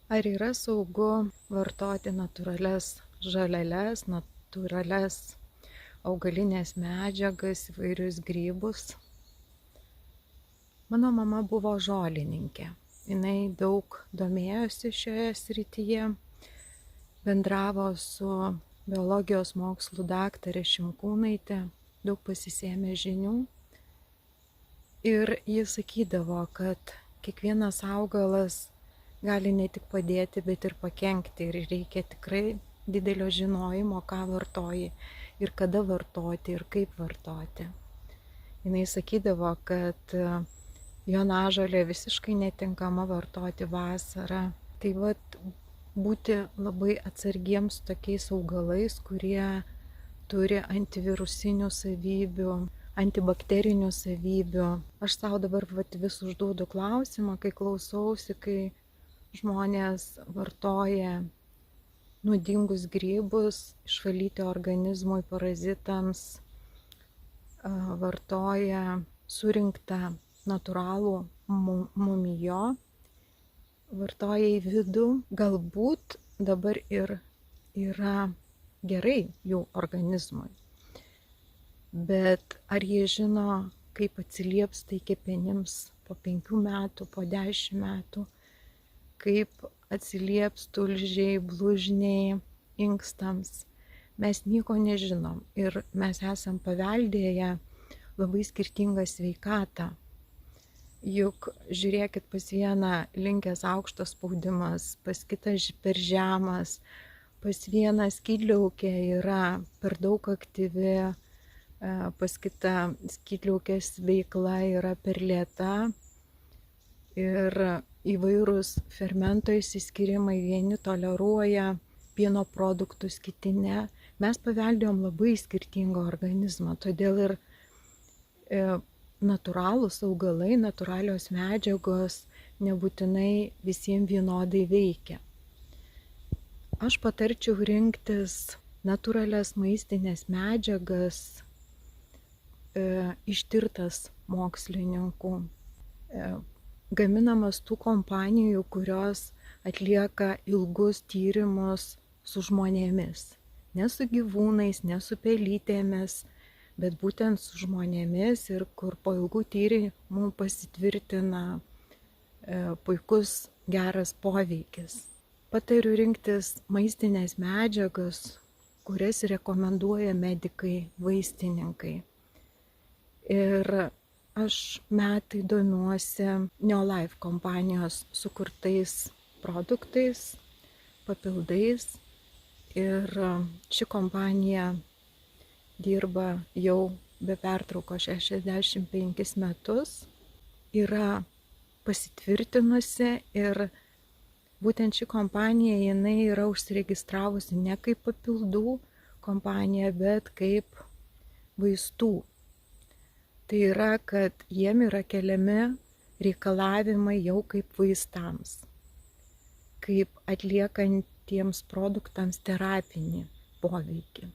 Ar yra saugu vartoti natūralias žoleles, natūralias augalinės medžiagas, įvairius grybus? Mano mama buvo žolininkė. Jinai daug domėjosi šioje srityje, bendravo su biologijos mokslų daktare Šimkūnaite, daug pasisėmė žinių. Ir jis sakydavo, kad kiekvienas augalas gali ne tik padėti, bet ir pakenkti. Ir reikia tikrai didelio žinojimo, ką vartoji ir kada vartoti ir kaip vartoti. Jis sakydavo, kad jonažolė visiškai netinkama vartoti vasarą. Tai vat būti labai atsargiems tokiais augalais, kurie turi antivirusinių savybių, antibakterinių savybių. Aš savo dabar vis užduodu klausimą, kai klausausi, kai žmonės vartoja nuodingus grybus, išvalyti organizmui, parazitams, vartoja surinktą natūralų mumijo, vartoja į vidų, galbūt dabar ir yra gerai jų organizmui. Bet ar jie žino, kaip atsilieps tai kepenims po 5 metų, po 10 metų, kaip atsilieps tulžiai, blužniai, inkstams? Mes nieko nežinom ir mes esam paveldėję labai skirtingą sveikatą. Juk žiūrėkit, pas vieną linkęs aukštas spaudimas, pas kitą per žemas, pas vieną skydliaukė yra per daug aktyvi, pas kitą skydliaukės veikla yra per lėta ir įvairūs fermento išsiskyrimai, vieni toleruoja pieno produktus, kiti ne. Mes paveldėjom labai skirtingą organizmą, todėl ir natūralūs augalai, natūralios medžiagos nebūtinai visiems vienodai veikia. Aš patarčiau rinktis natūralias maistinės medžiagas, ištirtas mokslininkų, gaminamas tų kompanijų, kurios atlieka ilgus tyrimus su žmonėmis. Ne su gyvūnais, ne su pelytėmis, bet būtent su žmonėmis ir kur po ilgų tyrimų pasitvirtina puikus geras poveikis. Patariu rinktis maistinės medžiagas, kurias rekomenduoja medikai, vaistininkai. Ir aš metai domiuosi Neolife kompanijos sukurtais produktais, papildais. Ir ši kompanija dirba jau be pertrauko 65 metus, yra pasitvirtinusi ir būtent ši kompanija jinai yra užsiregistravusi ne kaip papildų kompanija, bet kaip vaistų. Tai yra, kad jiem yra keliami reikalavimai jau kaip vaistams, kaip atliekantiems produktams terapinį poveikį.